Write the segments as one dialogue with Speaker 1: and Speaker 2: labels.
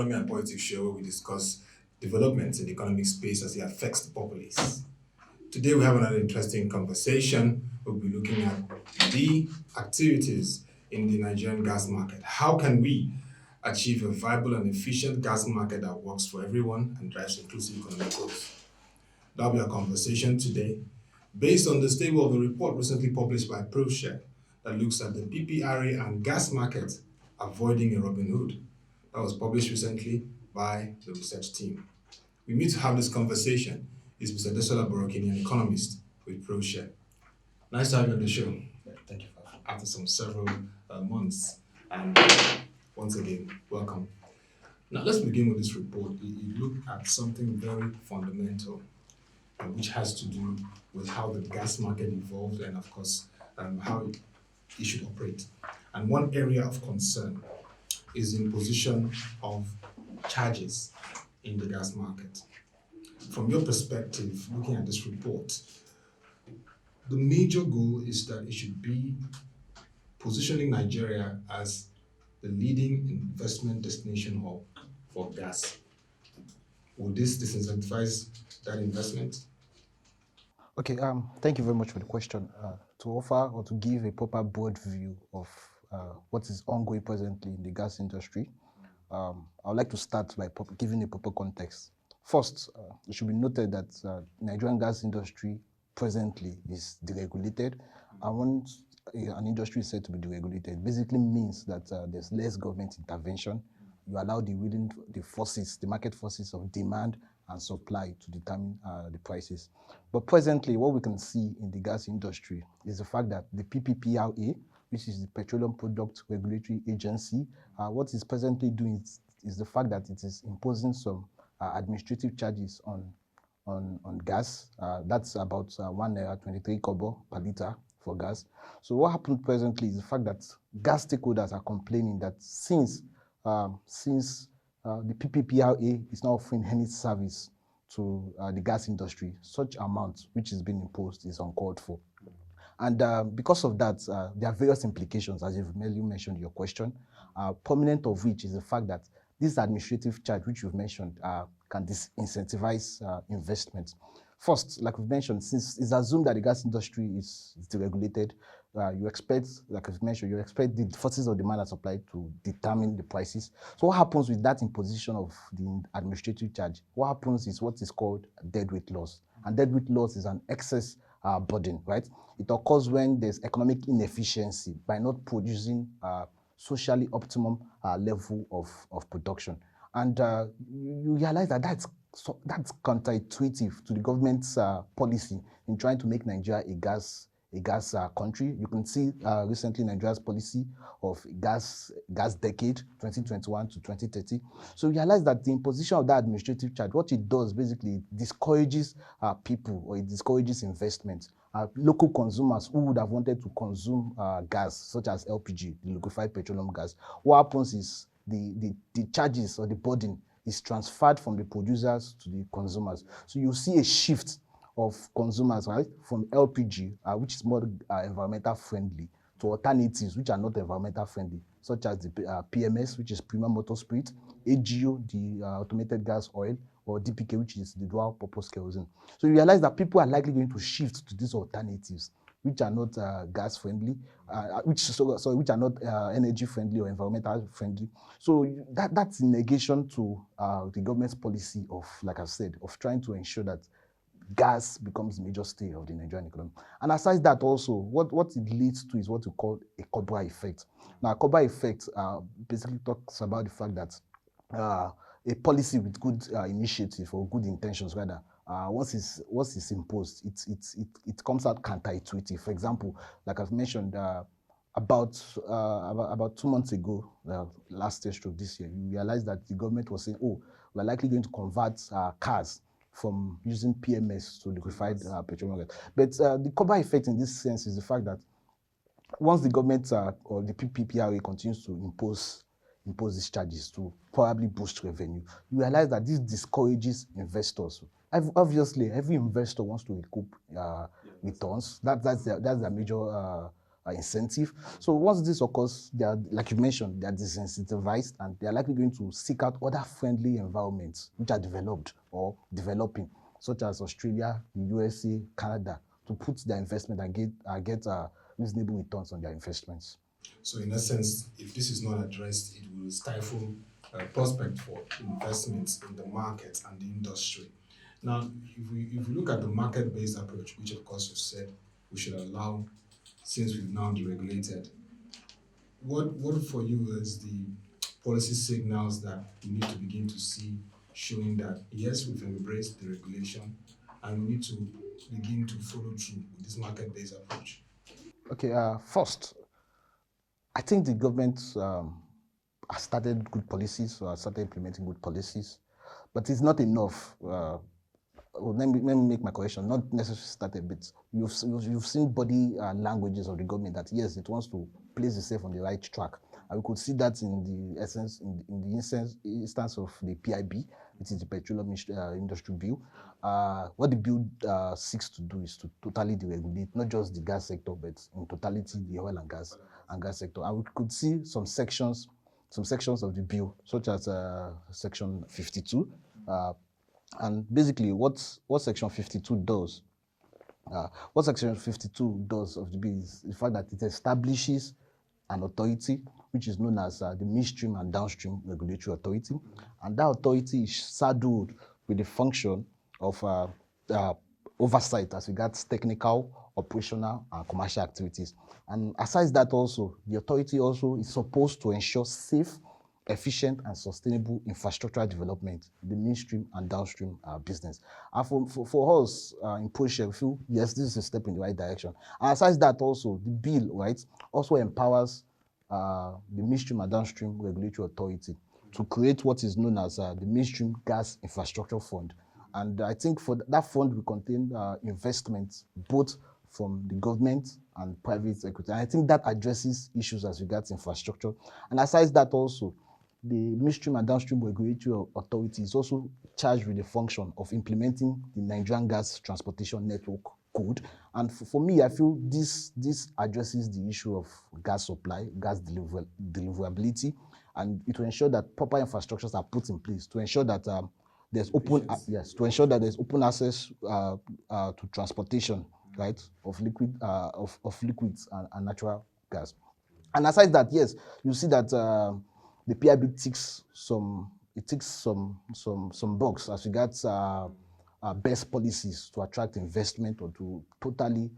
Speaker 1: Economy and Politics show where we discuss developments in the economic space as it affects the populace. Today we have another interesting conversation. We'll be looking at the activities in the Nigerian gas market. How can we achieve a viable and efficient gas market that works for everyone and drives inclusive economic growth? That'll be our conversation today, based on the stable of a report recently published by Proshare that looks at the PPRA and gas market avoiding a Robin Hood. That was published recently by the research team. We meet to have this conversation is Mr. Adesola Borokinni, an economist with Proshare. Nice to have you on the show.
Speaker 2: Yeah, thank you.
Speaker 1: After some several months, and once again, welcome. Now let's begin with this report. You look at something very fundamental, which has to do with how the gas market evolved and, of course, how it should operate. And one area of concern is the imposition of charges in the gas market. From your perspective, looking at this report, the major goal is that it should be positioning Nigeria as the leading investment destination hub for gas. Will this disincentivize that investment?
Speaker 2: Okay, thank you very much for the question. To offer or to give a proper broad view of what is ongoing presently in the gas industry, I would like to start by giving a proper context. First, it should be noted that Nigerian gas industry presently is deregulated. And once an industry is said to be deregulated, it basically means that there's less government intervention. You allow the market forces of demand and supply to determine the prices. But presently, what we can see in the gas industry is the fact that the PPPRA, which is the Petroleum Product Regulatory Agency, what it's presently doing is the fact that it is imposing some administrative charges on gas. That's about 1.23 kobo per liter for gas. So what happened presently is the fact that gas stakeholders are complaining that since the PPPRA is not offering any service to the gas industry, such amount which is being imposed is uncalled for. And because of that, there are various implications, as you've merely mentioned in your question, prominent of which is the fact that this administrative charge, which you've mentioned, can disincentivize investment. First, like we've mentioned, since it's assumed that the gas industry is deregulated, you expect, like I've mentioned, you expect the forces of demand and supply to determine the prices. So what happens with that imposition of the administrative charge? What happens is what is called deadweight loss. And deadweight loss is an excess burden, right? It occurs when there's economic inefficiency by not producing socially optimum level of production. And you realize that that's counterintuitive to the government's policy in trying to make Nigeria a gas country. You can see recently Nigeria's policy of gas decade 2021 to 2030. So you realize that the imposition of that administrative charge, what it does basically, it discourages people, or it discourages investment. Local consumers who would have wanted to consume gas, such as LPG, the liquefied petroleum gas. What happens is the charges or the burden is transferred from the producers to the consumers. So you see a shift of consumers, right, from LPG, which is more environmental friendly, to alternatives which are not environmental friendly, such as the PMS, which is premium motor spirit, AGO, the automated gas oil, or DPK, which is the dual purpose kerosene. So you realize that people are likely going to shift to these alternatives, which are not gas friendly, which are not energy friendly or environmental friendly. So that's in negation to the government's policy of, like I said, of trying to ensure that gas becomes the major stay of the Nigerian economy. And aside that also, what it leads to is what we call a Cobra effect. Now, a Cobra effect basically talks about the fact that a policy with good initiative or good intentions, rather, once it's imposed, it comes out counterintuitive. For example, like I've mentioned, about 2 months ago, last year stroke this year, you realize that the government was saying, oh, we're likely going to convert cars from using PMS to liquefied petroleum gas. But the Cobra effect in this sense is the fact that once the government or the PPPRA continues to impose these charges to probably boost revenue, you realize that this discourages investors. Obviously, every investor wants to recoup returns. That's their major incentive. So once this occurs, they are, like you mentioned, they are disincentivized and they are likely going to seek out other friendly environments which are developed or developing, such as Australia, the USA, Canada, to put their investment and get reasonable returns on their investments.
Speaker 1: So in essence, if this is not addressed, it will stifle prospect for investments in the market and the industry. Now, if we look at the market-based approach, which of course you said we should allow since we've now deregulated, what for you is the policy signals that we need to begin to see showing that yes, we've embraced the regulation and we need to begin to follow through with this market-based approach?
Speaker 2: Okay, first, I think the government has started good policies or has started implementing good policies, but it's not enough. Well, let me make my correction. Not necessarily started, but you've seen body languages of the government that yes, it wants to place itself on the right track, and we could see that in the essence, in the instance of the PIB, which is the Petroleum Industry Bill. What the bill seeks to do is to totally deregulate not just the gas sector, but in totality the oil and gas sector. And we could see some sections of the bill, such as Section 52. And basically, what Section 52 does, what Section 52 does of the bill is the fact that it establishes an authority which is known as the Midstream and Downstream Regulatory Authority, and that authority is saddled with the function of oversight as regards technical, operational, and commercial activities. And aside that, also the authority also is supposed to ensure safe, efficient and sustainable infrastructural development in the midstream and downstream business. And for us in Proshare, we feel yes, this is a step in the right direction. And aside that, also the bill, right, also empowers the midstream and downstream regulatory authority to create what is known as the Midstream Gas Infrastructure Fund. And I think for that fund will contain investments both from the government and private equity. And I think that addresses issues as regards infrastructure. And aside that, also the Midstream and Downstream Regulatory Authority is also charged with the function of implementing the Nigerian Gas Transportation Network Code. And for me, I feel this addresses the issue of gas supply, gas deliverability, and it will ensure that proper infrastructures are put in place to ensure that there's open access to transportation, right, of liquids and natural gas. And aside that, yes, you see that the PIB ticks some box as regards best policies to attract investment or to totally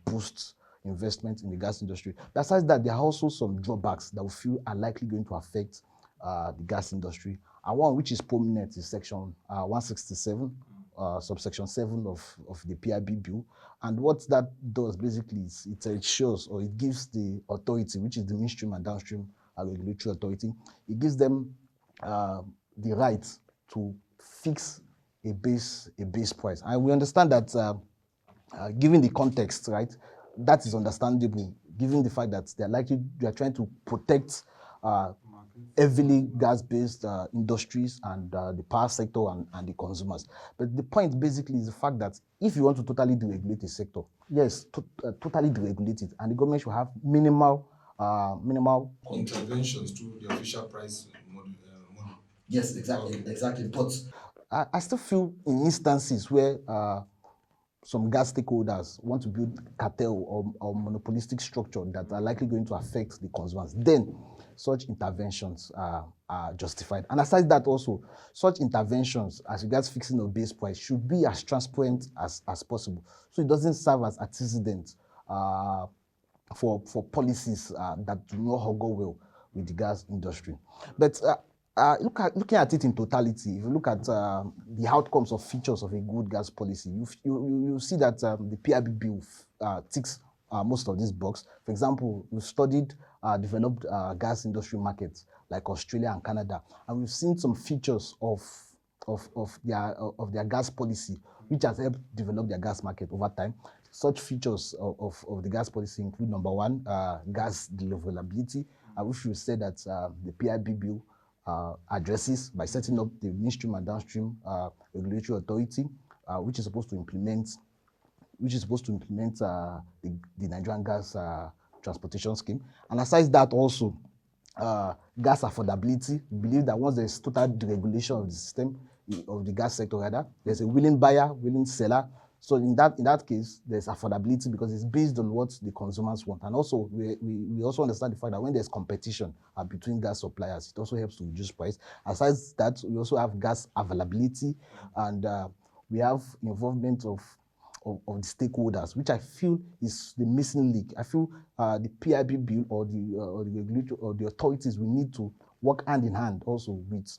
Speaker 2: boost investment in the gas industry. Besides that, there are also some drawbacks that we feel are likely going to affect the gas industry. And one which is prominent is Section 167, subsection 7 of the PIB bill. And what that does basically is it ensures or it gives the authority, which is the Midstream and Downstream Regulatory Authority, it gives them the right to fix a base price. And we understand that given the context, right, that is understandable, given the fact that they are trying to protect heavily gas-based industries and the power sector and the consumers. But the point basically is the fact that if you want to totally deregulate the sector, yes, totally deregulate it, and the government should have minimal
Speaker 1: interventions to the official price model.
Speaker 2: Yes, exactly, okay. Exactly. But I still feel in instances where some gas stakeholders want to build cartel or monopolistic structure that are likely going to affect the consumers, then such interventions are justified. And aside that, also, such interventions as regards fixing of base price should be as transparent as possible, so it doesn't serve as antecedent for policies that do not go well with the gas industry. But looking at it in totality, if you look at the outcomes or features of a good gas policy, you see that the PIB bill ticks most of these boxes. For example, we've studied developed gas industry markets like Australia and Canada, and we've seen some features of their gas policy, which has helped develop their gas market over time. Such features of the gas policy include, number one, gas deliverability, which we say that the PIB bill addresses by setting up the Midstream and Downstream Regulatory Authority, which is supposed to implement the Nigerian Gas transportation scheme. And aside that also, gas affordability. We believe that once there's total deregulation of the system, of the gas sector rather, there's a willing buyer, willing seller. So in that case, there's affordability because it's based on what the consumers want. And also, we also understand the fact that when there's competition between gas suppliers, it also helps to reduce price. Aside that, we also have gas availability, and we have involvement of the stakeholders, which I feel is the missing link. I feel the PIB bill or the regulator or the authorities will need to work hand in hand also with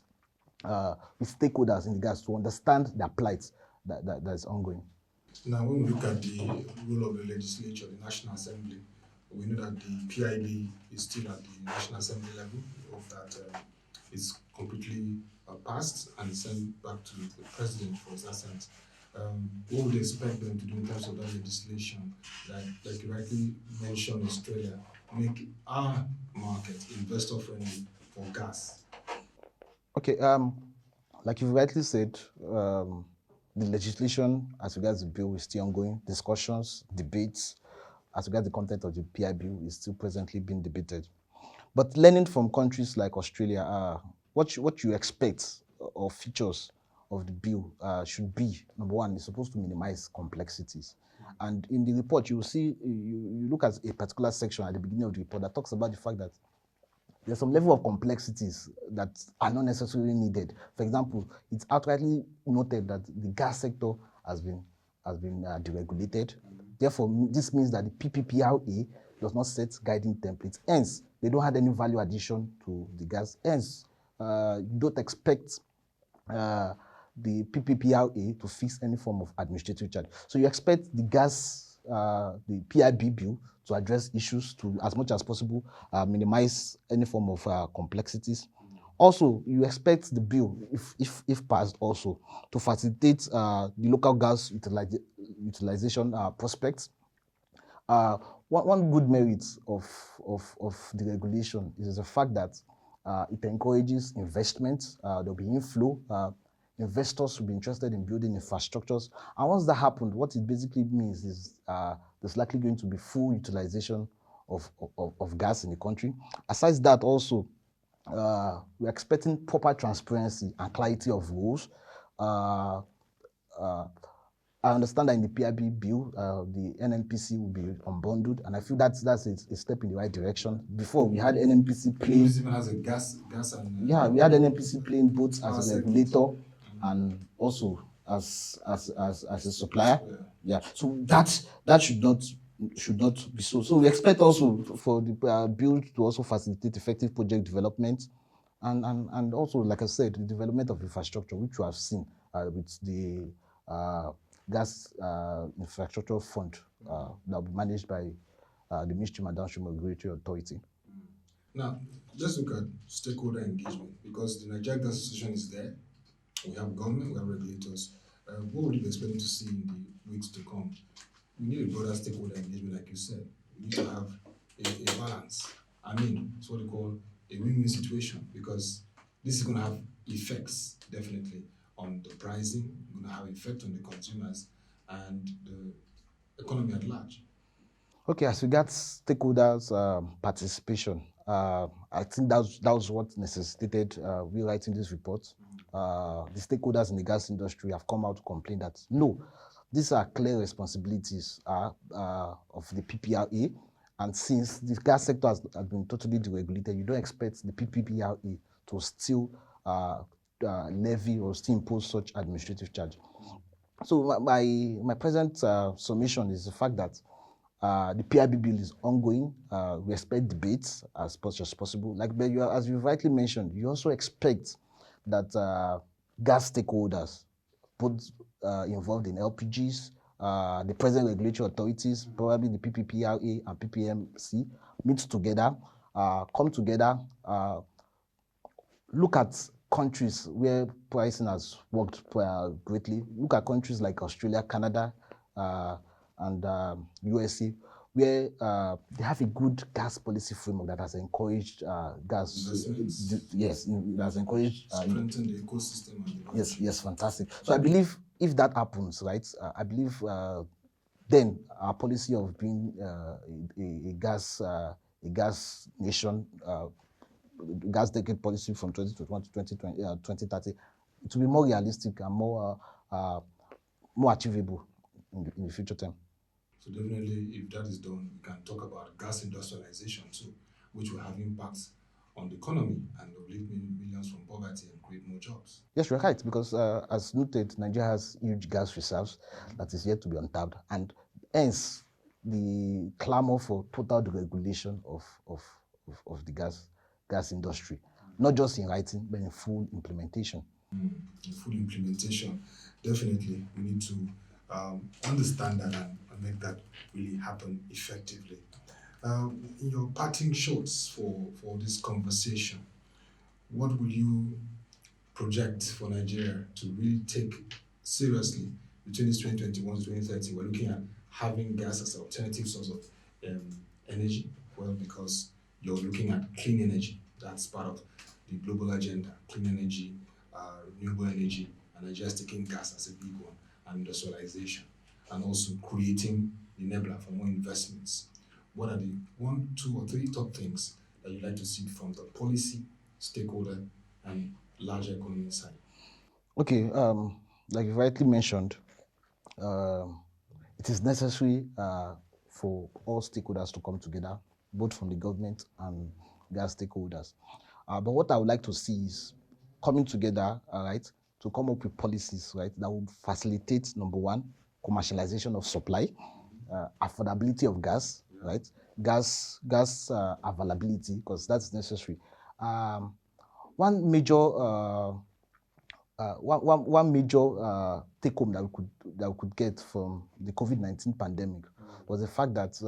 Speaker 2: stakeholders in the gas to understand their plight that is ongoing.
Speaker 1: Now, when we look at the role of the legislature, the National Assembly, we know that the PIB is still at the National Assembly level, of that it's completely passed and sent back to the president for his assent. What would you expect them to do in terms of that legislation that, like you rightly mentioned, Australia, make our market investor friendly for gas?
Speaker 2: Okay, like you rightly said, the legislation as regards the bill is still ongoing. Discussions, debates as regards the content of the PI bill is still presently being debated. But learning from countries like Australia, what you expect or features of the bill should be, number one, it's supposed to minimize complexities. And in the report, you will see, you look at a particular section at the beginning of the report that talks about the fact that there's some level of complexities that are not necessarily needed. For example, it's outrightly noted that the gas sector has been deregulated. Therefore, this means that the PPPRA does not set guiding templates. Hence, they don't have any value addition to the gas. Hence, you don't expect the PPPRA to fix any form of administrative charge. So you expect the the PIB bill to address issues to, as much as possible, minimize any form of complexities. Also, you expect the bill, if passed, also to facilitate the local gas utilization prospects. One good merit of the regulation is the fact that it encourages investment. There'll be inflow. Investors will be interested in building infrastructures. And once that happens, what it basically means is there's likely going to be full utilization of gas in the country. Aside that, also, we're expecting proper transparency and clarity of rules. I understand that in the PIB bill, the NNPC will be unbundled, and I feel that's a step in the right direction. Before, we had NNPC playing.
Speaker 1: It even has a gas and
Speaker 2: yeah, we had NNPC playing both as a regulator and also as a supplier. Yeah, so that should not be so. So we expect also for the bill to also facilitate effective project development, and also, like I said, the development of infrastructure, which we have seen with the gas infrastructure fund that will be managed by the Midstream and Downstream Regulatory Authority.
Speaker 1: Now, let's look at stakeholder engagement, because the Nigerian gas association is there. We have government, we have regulators. What would you be expecting to see in the weeks to come? We need a broader stakeholder engagement, like you said. We need to have a balance. I mean, it's what we call a win-win situation, because this is going to have effects, definitely, on the pricing, going to have effect on the consumers and the economy at large.
Speaker 2: Okay, as regards stakeholders' participation, I think that was what necessitated rewriting this report. The stakeholders in the gas industry have come out to complain that no, these are clear responsibilities of the PPRA, and since the gas sector has been totally deregulated, you don't expect the PPPRA to still levy or still impose such administrative charge. So my present submission is the fact that the PIB bill is ongoing. We expect debates as much as possible. Like as you rightly mentioned, you also expect that gas stakeholders, both involved in LPGs, the present regulatory authorities, probably the PPPRA and PPMC, meet together, come together, look at countries where pricing has worked greatly. Look at countries like Australia, Canada, and USA, where they have a good gas policy framework that has encouraged gas. Yes, it has encouraged
Speaker 1: strengthen the ecosystem.
Speaker 2: Yes, fantastic. So I believe if that happens, right, I believe then our policy of being a gas nation, gas decade policy from 2021 to 2030, it will be more realistic and more achievable in the future time.
Speaker 1: So definitely, if that is done, we can talk about gas industrialization too, which will have impacts on the economy and will lift millions from poverty and create more jobs.
Speaker 2: Yes, you're right, because as noted, Nigeria has huge gas reserves that is yet to be untapped, and hence the clamor for total deregulation of the gas industry, not just in writing, but in full implementation.
Speaker 1: In full implementation, definitely we need to understand that and make that really happen effectively. In your parting shots for this conversation, what will you project for Nigeria to really take seriously between this 2021 to 2030? We're looking at having gas as an alternative source of energy, well, because you're looking at clean energy. That's part of the global agenda, clean energy, renewable energy, and Nigeria taking gas as a big one, and industrialization, and also creating the enabler for more investments. What are the 1, 2, or 3 top things that you'd like to see from the policy, stakeholder, and larger economy side?
Speaker 2: Okay, like you rightly mentioned, it is necessary for all stakeholders to come together, both from the government and gas stakeholders. But what I would like to see is coming together, right, to come up with policies, right, that will facilitate, number one, commercialization of supply, affordability of gas, right, gas availability, because that's necessary. One major take home that we could get from the COVID-19 pandemic was the fact that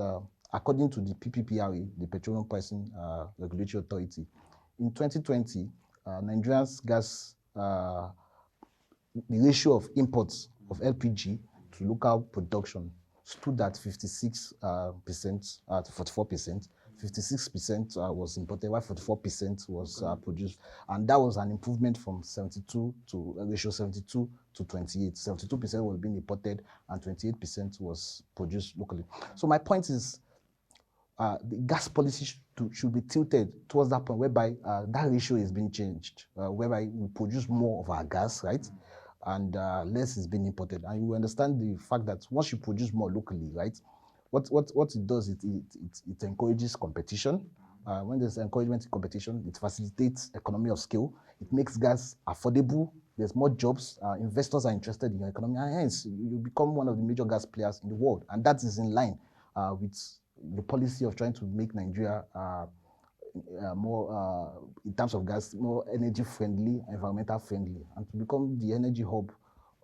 Speaker 2: according to the PPPRA, the Petroleum Pricing Regulatory Authority, in 2020, Nigeria's gas, the ratio of imports of LPG to local production stood at 56% to 44%. 56% was imported, while 44% was produced, and that was an improvement from 72 to ratio 72 to 28. 72% was being imported, and 28% was produced locally. So my point is, the gas policy should be tilted towards that point whereby that ratio is being changed, whereby we produce more of our gas, right? And less is being imported. And you understand the fact that once you produce more locally, right, what it does, it encourages competition. When there's encouragement in competition, it facilitates economy of scale. It makes gas affordable. There's more jobs. Investors are interested in your economy, and hence you become one of the major gas players in the world. And that is in line with the policy of trying to make Nigeria more, in terms of gas, more energy friendly, environmental friendly, and to become the energy hub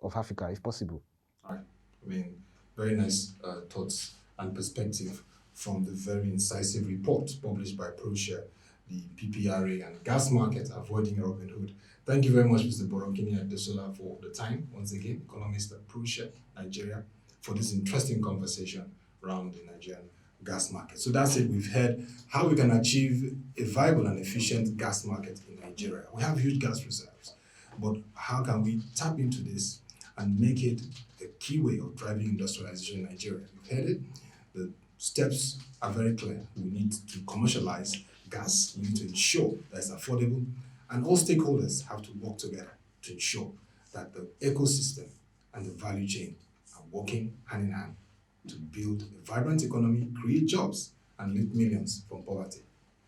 Speaker 2: of Africa, if possible.
Speaker 1: All right. I mean, very nice thoughts and perspective from the very incisive report published by Proshare, the PPPRA, and gas market avoiding Robin Hood. Thank you very much, Mr. Borokinni and Adesola, for the time. Once again, economist at Proshare, Nigeria, for this interesting conversation around the Nigerian gas market. So that's it. We've heard how we can achieve a viable and efficient gas market in Nigeria. We have huge gas reserves, but how can we tap into this and make it a key way of driving industrialization in Nigeria? You've heard it. The steps are very clear. We need to commercialize gas. We need to ensure that it's affordable, and all stakeholders have to work together to ensure that the ecosystem and the value chain are working hand in hand to build a vibrant economy, create jobs, and lift millions from poverty.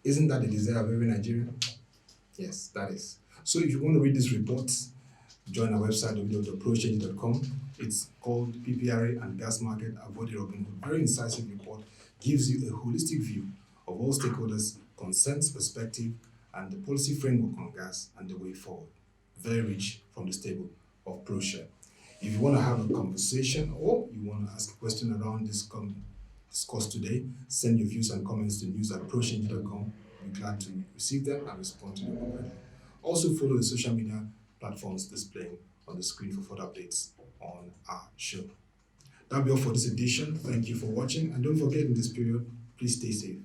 Speaker 1: Isn't that the desire of every Nigerian? Yes, that is. So if you want to read this report, join our website, www.proshare.com. It's called PPPRA and Gas Market Avoiding Robin Hood. Very incisive report, gives you a holistic view of all stakeholders' concerns, perspective, and the policy framework on gas and the way forward. Very rich from the stable of Proshare. If you want to have a conversation or you want to ask a question around this discussed today, send your views and comments to news@proshare.com. We'll be glad to receive them and respond to them. Also follow the social media platforms displaying on the screen for further updates on our show. That'll be all for this edition. Thank you for watching, and don't forget, in this period, please stay safe.